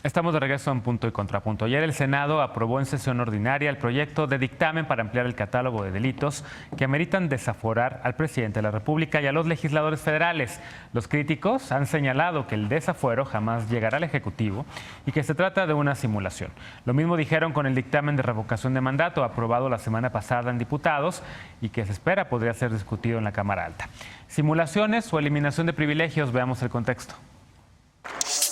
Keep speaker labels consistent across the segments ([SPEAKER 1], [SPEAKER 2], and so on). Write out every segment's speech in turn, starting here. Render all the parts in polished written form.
[SPEAKER 1] Estamos de regreso en Punto y Contrapunto. Ayer el Senado aprobó en sesión ordinaria el proyecto de dictamen para ampliar el catálogo de delitos que ameritan desaforar al presidente de la República y a los legisladores federales. Los críticos han señalado que el desafuero jamás llegará al Ejecutivo y que se trata de una simulación. Lo mismo dijeron con el dictamen de revocación de mandato aprobado la semana pasada en diputados y que se espera podría ser discutido en la Cámara Alta. ¿Simulaciones o eliminación de privilegios? Veamos el contexto.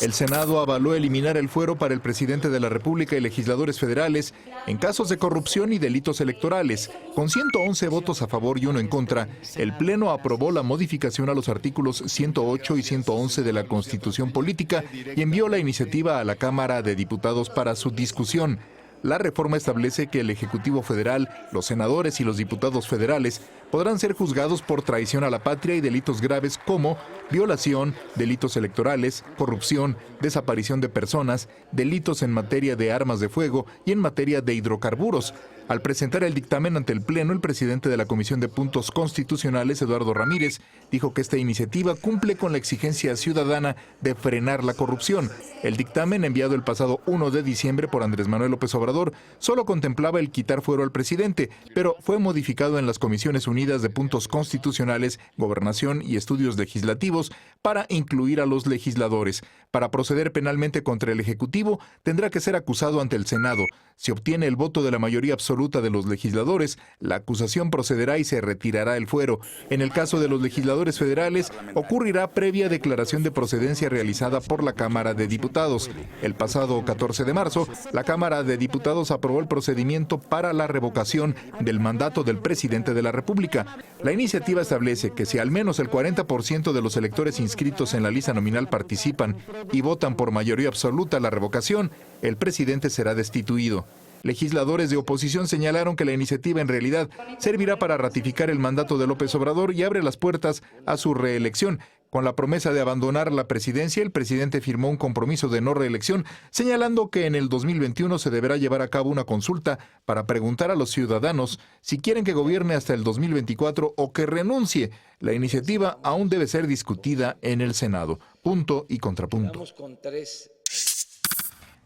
[SPEAKER 2] El Senado avaló eliminar el fuero para el presidente de la República y legisladores federales en casos de corrupción y delitos electorales. Con 111 votos a favor y 1 en contra, el Pleno aprobó la modificación a los artículos 108 y 111 de la Constitución Política y envió la iniciativa a la Cámara de Diputados para su discusión. La reforma establece que el Ejecutivo Federal, los senadores y los diputados federales podrán ser juzgados por traición a la patria y delitos graves como violación, delitos electorales, corrupción, desaparición de personas, delitos en materia de armas de fuego y en materia de hidrocarburos. Al presentar el dictamen ante el Pleno, el presidente de la Comisión de Puntos Constitucionales, Eduardo Ramírez, dijo que esta iniciativa cumple con la exigencia ciudadana de frenar la corrupción. El dictamen, enviado el pasado 1 de diciembre por Andrés Manuel López Obrador, solo contemplaba el quitar fuero al presidente, pero fue modificado en las Comisiones Unidas de Puntos Constitucionales, Gobernación y Estudios Legislativos para incluir a los legisladores. Para proceder penalmente contra el Ejecutivo, tendrá que ser acusado ante el Senado. Si obtiene el voto de la mayoría absoluta de los legisladores, la acusación procederá y se retirará el fuero. En el caso de los legisladores federales, ocurrirá previa declaración de procedencia realizada por la Cámara de Diputados. El pasado 14 de marzo, la Cámara de Diputados aprobó el procedimiento para la revocación del mandato del presidente de la República. La iniciativa establece que si al menos el 40% de los electores inscritos en la lista nominal participan y votan por mayoría absoluta la revocación, el presidente será destituido. Legisladores de oposición señalaron que la iniciativa en realidad servirá para ratificar el mandato de López Obrador y abre las puertas a su reelección. Con la promesa de abandonar la presidencia, el presidente firmó un compromiso de no reelección, señalando que en el 2021 se deberá llevar a cabo una consulta para preguntar a los ciudadanos si quieren que gobierne hasta el 2024 o que renuncie. La iniciativa aún debe ser discutida en el Senado. Punto y contrapunto.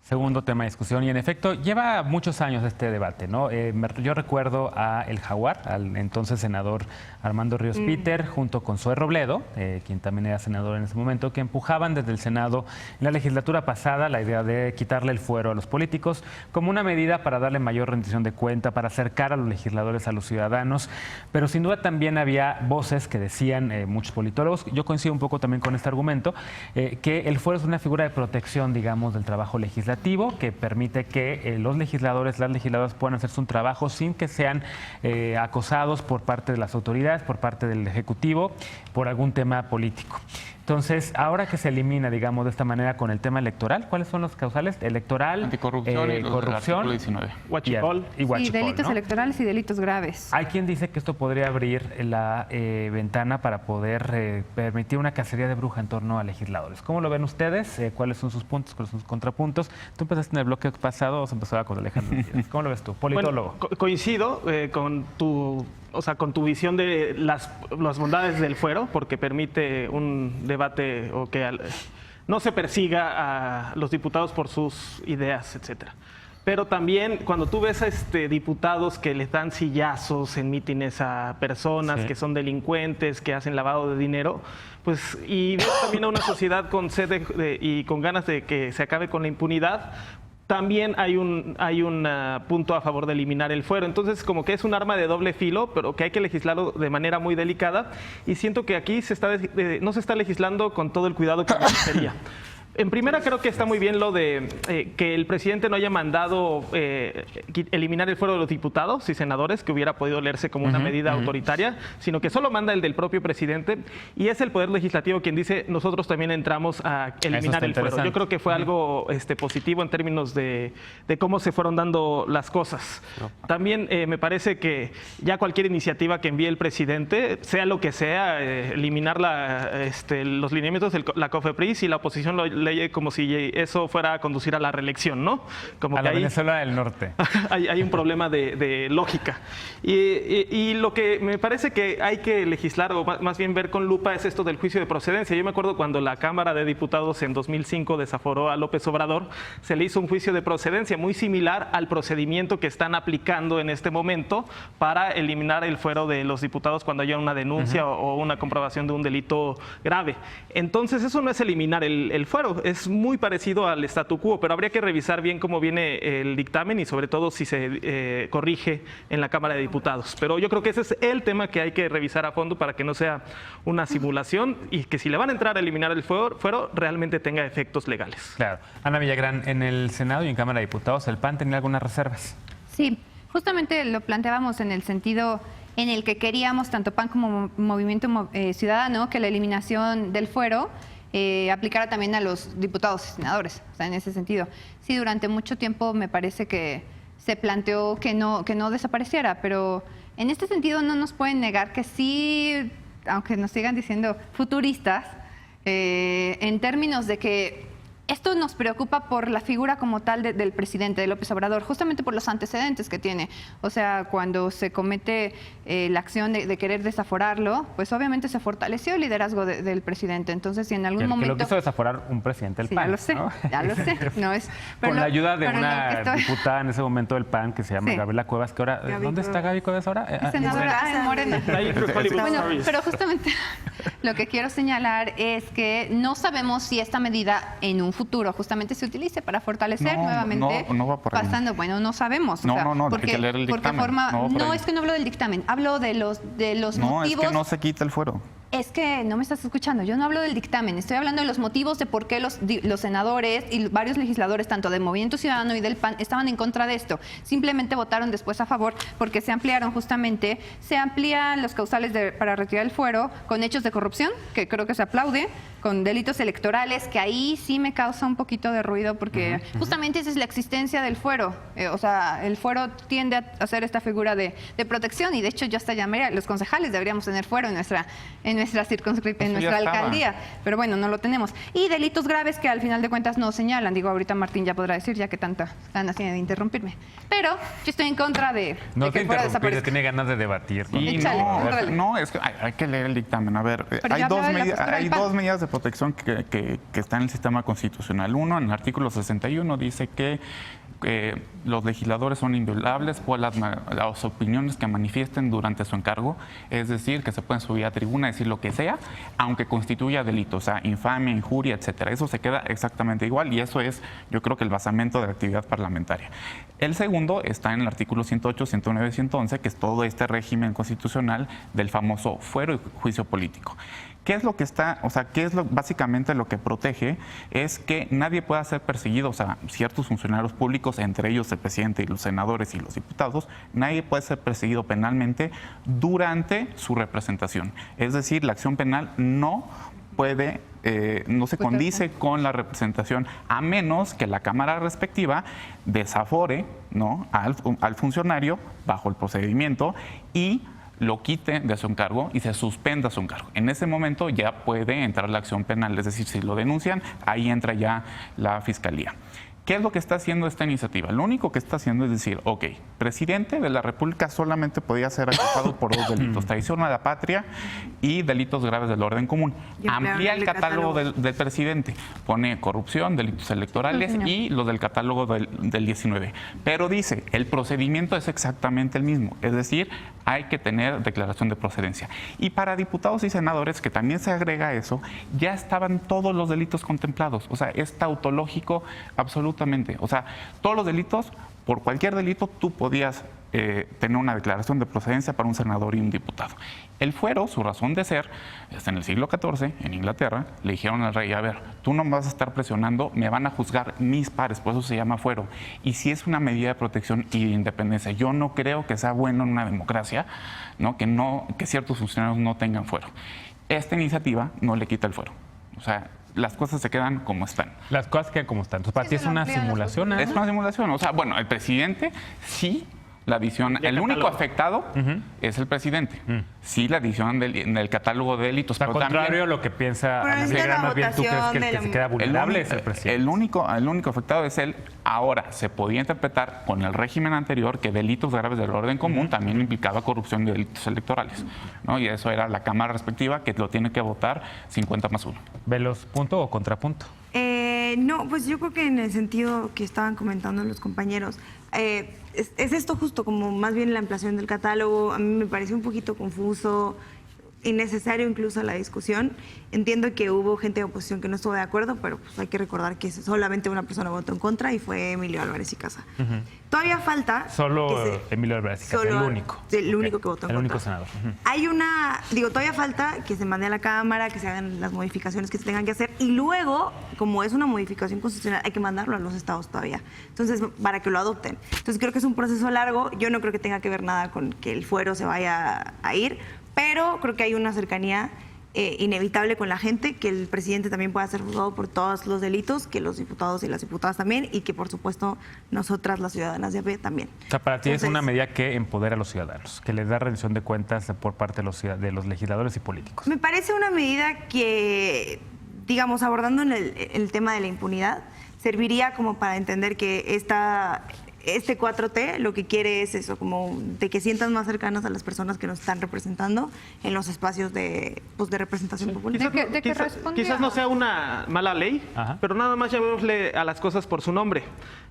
[SPEAKER 1] Segundo tema de discusión, y en efecto lleva muchos años este debate, ¿no? Yo recuerdo a El Jaguar, al entonces senador Armando Ríos Peter, junto con Zoe Robledo, quien también era senador en ese momento, que empujaban desde el Senado en la legislatura pasada la idea de quitarle el fuero a los políticos como una medida para darle mayor rendición de cuenta, para acercar a los legisladores a los ciudadanos, pero sin duda también había voces que decían, muchos politólogos, yo coincido un poco también con este argumento, que el fuero es una figura de protección, digamos, del trabajo legislativo, que permite que los legisladores, las legisladoras puedan hacer su trabajo sin que sean acosados por parte de las autoridades, por parte del Ejecutivo, por algún tema político. Entonces, ahora que se elimina, digamos, de esta manera con el tema electoral, ¿cuáles son los causales? Electoral,
[SPEAKER 3] anticorrupción y
[SPEAKER 1] corrupción,
[SPEAKER 3] 19.
[SPEAKER 1] Huachicol. Y
[SPEAKER 4] delitos
[SPEAKER 1] ¿no?
[SPEAKER 4] electorales y delitos graves.
[SPEAKER 1] Hay quien dice que esto podría abrir la ventana para poder permitir una cacería de bruja en torno a legisladores. ¿Cómo lo ven ustedes? ¿Cuáles son sus puntos, cuáles son sus contrapuntos? Tú empezaste en el bloque pasado, o se empezaba con Alejandro Díaz. ¿Cómo lo ves tú? Politólogo.
[SPEAKER 5] Bueno, coincido con tu visión de las bondades del fuero, porque permite un debate o que no se persiga a los diputados por sus ideas, etcétera. Pero también cuando tú ves a diputados que les dan sillazos en mítines a personas que son delincuentes, que hacen lavado de dinero, pues, y ves también a una sociedad con sed y con ganas de que se acabe con la impunidad, también hay un punto a favor de eliminar el fuero. Entonces, como que es un arma de doble filo, pero que hay que legislarlo de manera muy delicada. Y siento que aquí no se está legislando con todo el cuidado que merecería. En primera, creo que está muy bien lo de que el presidente no haya mandado eliminar el fuero de los diputados y senadores, que hubiera podido leerse como una medida autoritaria, sino que solo manda el del propio presidente, y es el Poder Legislativo quien dice, nosotros también entramos a eliminar el fuero. Yo creo que fue algo positivo en términos de cómo se fueron dando las cosas. También me parece ya cualquier iniciativa que envíe el presidente, sea lo que sea, eliminar los lineamientos de la COFEPRIS, y la oposición lo ley como si eso fuera a conducir a la reelección, ¿no? Como
[SPEAKER 1] A
[SPEAKER 5] que
[SPEAKER 1] la
[SPEAKER 5] ahí
[SPEAKER 1] Venezuela del Norte.
[SPEAKER 5] hay un problema de lógica. Y lo que me parece que hay que legislar, o más bien ver con lupa, es esto del juicio de procedencia. Yo me acuerdo cuando la Cámara de Diputados en 2005 desaforó a López Obrador, se le hizo un juicio de procedencia muy similar al procedimiento que están aplicando en este momento para eliminar el fuero de los diputados cuando haya una denuncia o una comprobación de un delito grave. Entonces, eso no es eliminar el fuero, es muy parecido al statu quo, pero habría que revisar bien cómo viene el dictamen y sobre todo si se corrige en la Cámara de Diputados. Pero yo creo que ese es el tema que hay que revisar a fondo para que no sea una simulación y que si le van a entrar a eliminar el fuero realmente tenga efectos legales.
[SPEAKER 1] Claro. Ana Villagrán, en el Senado y en Cámara de Diputados, ¿el PAN tenía algunas reservas?
[SPEAKER 3] Sí, justamente lo planteábamos en el sentido en el que queríamos, tanto PAN como Movimiento Ciudadano, que la eliminación del fuero aplicara también a los diputados y senadores, o sea, en ese sentido. Sí, durante mucho tiempo me parece que se planteó que no desapareciera, pero en este sentido no nos pueden negar que sí, aunque nos sigan diciendo futuristas, en términos de que esto nos preocupa por la figura como tal del presidente, de López Obrador, justamente por los antecedentes que tiene. O sea, cuando se comete la acción de querer desaforarlo, pues obviamente se fortaleció el liderazgo del presidente. Entonces, si en algún momento...
[SPEAKER 1] Que lo quiso desaforar un presidente del
[SPEAKER 3] sí,
[SPEAKER 1] PAN,
[SPEAKER 3] ya lo sé,
[SPEAKER 1] ¿no?
[SPEAKER 3] ya lo sé. No es,
[SPEAKER 1] Con la ayuda de
[SPEAKER 3] pero
[SPEAKER 1] una diputada en ese momento del PAN que se llama
[SPEAKER 3] Sí.
[SPEAKER 1] Gabriela Cuevas, que ahora... ¿Dónde está Gaby Cuevas ahora?
[SPEAKER 3] senadora en Morena.
[SPEAKER 5] Ahí creo que Hollywood
[SPEAKER 3] Bueno,
[SPEAKER 5] Stories.
[SPEAKER 3] pero justamente lo que quiero señalar es que no sabemos si esta medida en un futuro justamente se utilice para fortalecer nuevamente.
[SPEAKER 4] No va por ahí.
[SPEAKER 3] Pasando, bueno, no sabemos.
[SPEAKER 4] No,
[SPEAKER 3] o sea,
[SPEAKER 4] hay
[SPEAKER 3] porque,
[SPEAKER 4] que leer el
[SPEAKER 3] porque
[SPEAKER 4] dictamen.
[SPEAKER 3] no, es que no hablo del dictamen, hablo de los
[SPEAKER 4] No,
[SPEAKER 3] motivos.
[SPEAKER 4] es que no se quita el fuero.
[SPEAKER 3] Es que no me estás escuchando. Yo no hablo del dictamen. Estoy hablando de los motivos de por qué los senadores y varios legisladores, tanto del Movimiento Ciudadano y del PAN, estaban en contra de esto. Simplemente votaron después a favor porque se amplían los causales para retirar el fuero con hechos de corrupción, que creo que se aplaude, con delitos electorales, que ahí sí me causa un poquito de ruido porque justamente esa es la existencia del fuero. O sea, el fuero tiende a ser esta figura de protección y de hecho yo hasta llamé a los concejales, deberíamos tener fuero en nuestra circunscripción, en nuestra alcaldía, pero bueno, no lo tenemos. Y delitos graves que al final de cuentas no señalan. Digo, ahorita Martín ya podrá decir, ya que tanta ganas tiene de interrumpirme. Pero yo estoy en contra de
[SPEAKER 1] No
[SPEAKER 3] que
[SPEAKER 1] te
[SPEAKER 3] el fuero
[SPEAKER 1] interrumpir,
[SPEAKER 3] desaparezca.
[SPEAKER 1] tiene ganas de debatir, ¿no?
[SPEAKER 4] Y
[SPEAKER 3] Échale, órale.
[SPEAKER 4] no, es que hay que leer el dictamen. A ver,
[SPEAKER 3] Pero ya hablaba de la postura
[SPEAKER 4] hay
[SPEAKER 3] del PAN.
[SPEAKER 4] dos medidas de protección que están en el sistema constitucional. Uno, en el artículo 61, dice que los legisladores son inviolables por las opiniones que manifiesten durante su encargo, es decir, que se pueden subir a tribuna y decir lo que sea, aunque constituya delito, o sea, infamia, injuria, etcétera. Eso se queda exactamente igual y eso es, yo creo que el basamento de la actividad parlamentaria. El segundo está en el artículo 108, 109 y 111, que es todo este régimen constitucional del famoso fuero y juicio político. ¿Qué es lo que está, o sea, qué es básicamente lo que protege? Es que nadie pueda ser perseguido, o sea, ciertos funcionarios públicos, entre ellos el presidente y los senadores y los diputados, nadie puede ser perseguido penalmente durante su representación. Es decir, la acción penal no puede, no se condice con la representación, a menos que la Cámara respectiva desafore, ¿no?, al funcionario bajo el procedimiento y lo quite de su encargo y se suspenda su encargo. En ese momento ya puede entrar la acción penal, es decir, si lo denuncian, ahí entra ya la Fiscalía. ¿Qué es lo que está haciendo esta iniciativa? Lo único que está haciendo es decir, ok, presidente de la República solamente podía ser acusado por dos delitos, traición a la patria y delitos graves del orden común. Amplía el catálogo del presidente, pone corrupción, delitos electorales y los del catálogo del 19. Pero dice, el procedimiento es exactamente el mismo, es decir, hay que tener declaración de procedencia. Y para diputados y senadores, que también se agrega eso, ya estaban todos los delitos contemplados, o sea, es tautológico absolutamente. O sea, todos los delitos, por cualquier delito, tú podías tener una declaración de procedencia para un senador y un diputado. El fuero, su razón de ser, está en el siglo XIV, en Inglaterra, le dijeron al rey, a ver, tú no me vas a estar presionando, me van a juzgar mis pares, por eso se llama fuero. Y si es una medida de protección y de independencia, yo no creo que sea bueno en una democracia, ¿no? Que ciertos funcionarios no tengan fuero. Esta iniciativa no le quita el fuero. O sea, las cosas se quedan como están.
[SPEAKER 1] Las cosas quedan como están. Entonces, para ti es una simulación.
[SPEAKER 4] Es una simulación. O sea, bueno, el presidente sí La adición,
[SPEAKER 5] Y el
[SPEAKER 4] el único
[SPEAKER 5] catálogo.
[SPEAKER 4] afectado es el presidente. Sí, la adición en el catálogo de delitos.
[SPEAKER 1] O sea,
[SPEAKER 4] pero
[SPEAKER 1] contrario
[SPEAKER 4] también-
[SPEAKER 1] a lo que piensa
[SPEAKER 6] Pero
[SPEAKER 1] Ana
[SPEAKER 6] es de
[SPEAKER 1] Negra,
[SPEAKER 6] la
[SPEAKER 1] más bien tú crees que el
[SPEAKER 6] votación
[SPEAKER 1] que
[SPEAKER 6] de
[SPEAKER 1] se queda
[SPEAKER 6] la-
[SPEAKER 1] vulnerable es el presidente.
[SPEAKER 4] el único afectado es él. Ahora, se podía interpretar con el régimen anterior que delitos graves del orden común también implicaba corrupción y delitos electorales, ¿no? Y eso era la Cámara respectiva que lo tiene que votar 50+1.
[SPEAKER 1] ¿Velos punto o contrapunto?
[SPEAKER 6] No, pues yo creo que en el sentido que estaban comentando los compañeros, es esto justo como más bien la ampliación del catálogo. A mí me pareció un poquito confuso, innecesario incluso la discusión. Entiendo que hubo gente de oposición que no estuvo de acuerdo, pero pues hay que recordar que solamente una persona votó en contra y fue Emilio Álvarez y Casa. Todavía falta...
[SPEAKER 1] Solo
[SPEAKER 6] que
[SPEAKER 1] Emilio Álvarez y Casa, el
[SPEAKER 6] solo-
[SPEAKER 1] único.
[SPEAKER 6] sí, el
[SPEAKER 1] Ok,
[SPEAKER 6] único que votó en
[SPEAKER 1] el único
[SPEAKER 6] contra.
[SPEAKER 1] senador. Ujú.
[SPEAKER 6] Hay todavía falta que se mande a la Cámara, que se hagan las modificaciones que se tengan que hacer y luego, como es una modificación constitucional, hay que mandarlo a los estados todavía. Entonces, para que lo adopten. Entonces, creo que es un proceso largo. Yo no creo que tenga que ver nada con que el fuero se vaya a ir, pero creo que hay una cercanía inevitable con la gente, que el presidente también pueda ser juzgado por todos los delitos, que los diputados y las diputadas también, y que por supuesto nosotras, las ciudadanas de a pie, también.
[SPEAKER 1] O sea, para ti es
[SPEAKER 6] Entonces,
[SPEAKER 1] una medida que empodera a los ciudadanos, que les da rendición de cuentas por parte de los legisladores y políticos.
[SPEAKER 6] Me parece una medida que, digamos, abordando en el tema de la impunidad, serviría como para entender que este 4T lo que quiere es eso, como de que sientan más cercanas a las personas que nos están representando en los espacios de representación populista.
[SPEAKER 3] ¿De qué respondía?
[SPEAKER 5] Quizás no sea una mala ley,
[SPEAKER 1] Ajá.
[SPEAKER 5] pero nada más llamémosle a las cosas por su nombre.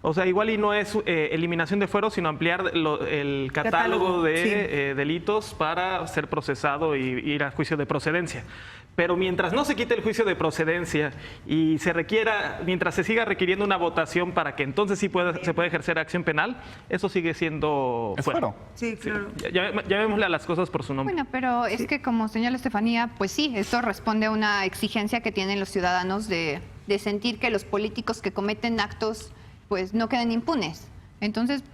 [SPEAKER 5] O sea, igual y no es eliminación de fuero, sino ampliar el catálogo de
[SPEAKER 6] sí.
[SPEAKER 5] delitos para ser procesado y ir a juicio de procedencia. Pero mientras no se quite el juicio de procedencia y mientras se siga requiriendo una votación para que entonces sí se pueda ejercer acción penal, eso sigue siendo
[SPEAKER 4] Es
[SPEAKER 5] fuero.
[SPEAKER 4] fuero.
[SPEAKER 6] Sí, claro.
[SPEAKER 5] Llamémosle a las cosas por su nombre.
[SPEAKER 3] Bueno, pero es que como señala Estefanía, pues sí, esto responde a una exigencia que tienen los ciudadanos de sentir que los políticos que cometen actos pues no queden impunes. Entonces,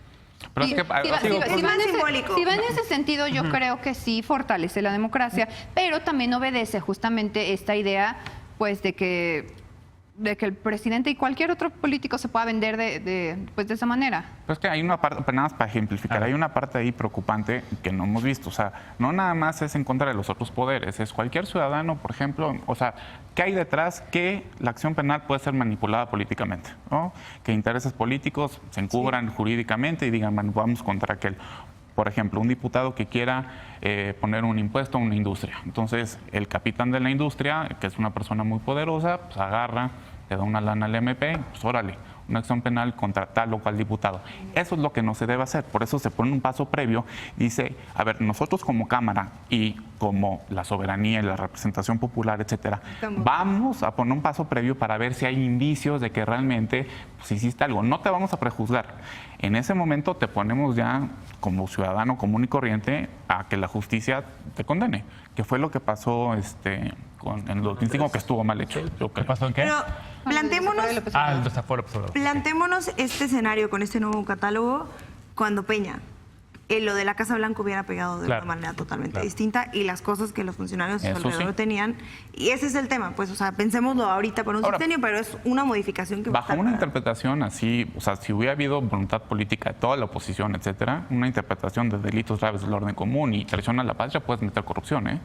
[SPEAKER 4] Pero es que,
[SPEAKER 6] es más simbólico.
[SPEAKER 3] si va en ese sentido, yo creo que sí fortalece la democracia, pero también obedece justamente esta idea pues de que el presidente y cualquier otro político se pueda vender de esa manera.
[SPEAKER 4] Pues que hay una parte, nada más para ejemplificar, hay una parte ahí preocupante que no hemos visto. O sea, no nada más es en contra de los otros poderes, es cualquier ciudadano, por ejemplo, o sea, ¿qué hay detrás? Que la acción penal puede ser manipulada políticamente, ¿no? Que intereses políticos se encubran jurídicamente y digan, bueno, vamos contra aquel. Por ejemplo, un diputado que quiera poner un impuesto a una industria. Entonces, el capitán de la industria, que es una persona muy poderosa, pues agarra, le da una lana al MP, pues órale, una acción penal contra tal o cual diputado. Eso es lo que no se debe hacer. Por eso se pone un paso previo. Dice, a ver, nosotros como Cámara y como la soberanía y la representación popular, etcétera, vamos a poner un paso previo para ver si hay indicios de que realmente pues, hiciste algo. No te vamos a prejuzgar. En ese momento te ponemos ya como ciudadano común y corriente a que la justicia te condene, que fue lo que pasó en el 2005, que estuvo mal hecho. Yo
[SPEAKER 1] ¿Qué
[SPEAKER 4] creo.
[SPEAKER 1] pasó en qué?
[SPEAKER 6] Pero plantémonos,
[SPEAKER 1] El desafuero, perdón.
[SPEAKER 6] plantémonos este escenario con este nuevo catálogo cuando Peña. Lo de la Casa Blanca hubiera pegado de
[SPEAKER 1] Claro,
[SPEAKER 6] una manera totalmente
[SPEAKER 1] claro.
[SPEAKER 6] distinta y las cosas que los funcionarios a su
[SPEAKER 4] Eso
[SPEAKER 6] alrededor
[SPEAKER 4] sí.
[SPEAKER 6] tenían. Y ese es el tema, pues, o sea, pensémoslo ahorita por un
[SPEAKER 4] Ahora,
[SPEAKER 6] sexenio, pero es una modificación que va a
[SPEAKER 4] Bajo
[SPEAKER 6] estar
[SPEAKER 4] una
[SPEAKER 6] para-
[SPEAKER 4] interpretación así, o sea, si hubiera habido voluntad política de toda la oposición, etcétera, una interpretación de delitos graves del orden común y traición a la patria, puedes meter corrupción, ¿eh?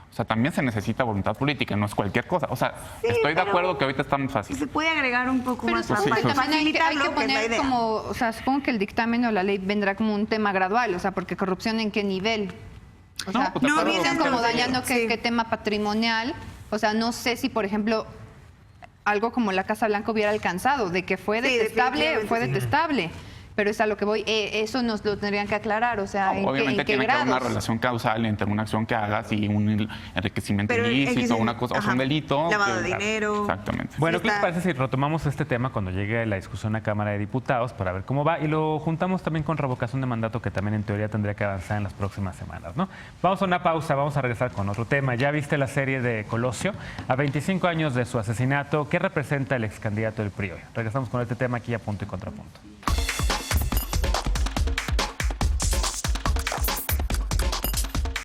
[SPEAKER 4] O sea, también se necesita voluntad política, no es cualquier cosa. O sea,
[SPEAKER 6] Sí,
[SPEAKER 4] estoy de
[SPEAKER 6] pero-
[SPEAKER 4] acuerdo que ahorita está muy
[SPEAKER 6] Y
[SPEAKER 4] fácil.
[SPEAKER 6] se puede agregar un poco
[SPEAKER 3] Pero
[SPEAKER 6] más
[SPEAKER 3] supongo
[SPEAKER 6] para
[SPEAKER 3] que también hay que
[SPEAKER 6] facilitarlo, que es la
[SPEAKER 3] poner
[SPEAKER 6] idea.
[SPEAKER 3] como, o sea, supongo que el dictamen o la ley vendrá como un tema gradual, o sea, porque corrupción en qué nivel. O sea,
[SPEAKER 4] pues, de acuerdo.
[SPEAKER 3] están como dañando
[SPEAKER 6] Sí.
[SPEAKER 3] qué tema patrimonial. O sea, no sé si, por ejemplo, algo como la Casa Blanca hubiera alcanzado, de que fue
[SPEAKER 6] Sí,
[SPEAKER 3] detestable,
[SPEAKER 6] definitivamente
[SPEAKER 3] fue
[SPEAKER 6] sí.
[SPEAKER 3] detestable. Pero es a lo que voy, eso nos lo tendrían que aclarar, o sea,
[SPEAKER 4] Obviamente
[SPEAKER 3] en qué
[SPEAKER 4] tiene que haber una
[SPEAKER 3] grados.
[SPEAKER 4] relación causal entre una acción que hagas y un enriquecimiento
[SPEAKER 6] Pero
[SPEAKER 4] ilícito, una cosa, o sea, un
[SPEAKER 6] ajá,
[SPEAKER 4] delito.
[SPEAKER 6] lavado
[SPEAKER 4] que-
[SPEAKER 6] de dinero.
[SPEAKER 4] Exactamente.
[SPEAKER 1] Bueno,
[SPEAKER 6] Sí
[SPEAKER 1] ¿qué les
[SPEAKER 6] está-
[SPEAKER 1] parece si retomamos este tema cuando llegue la discusión a Cámara de Diputados para ver cómo va y lo juntamos también con revocación de mandato que también en teoría tendría que avanzar en las próximas semanas, ¿no? Vamos a una pausa, vamos a regresar con otro tema. Ya viste la serie de Colosio, a 25 años de su asesinato, ¿qué representa el ex candidato del PRI hoy? Regresamos con este tema aquí a Punto y Contrapunto.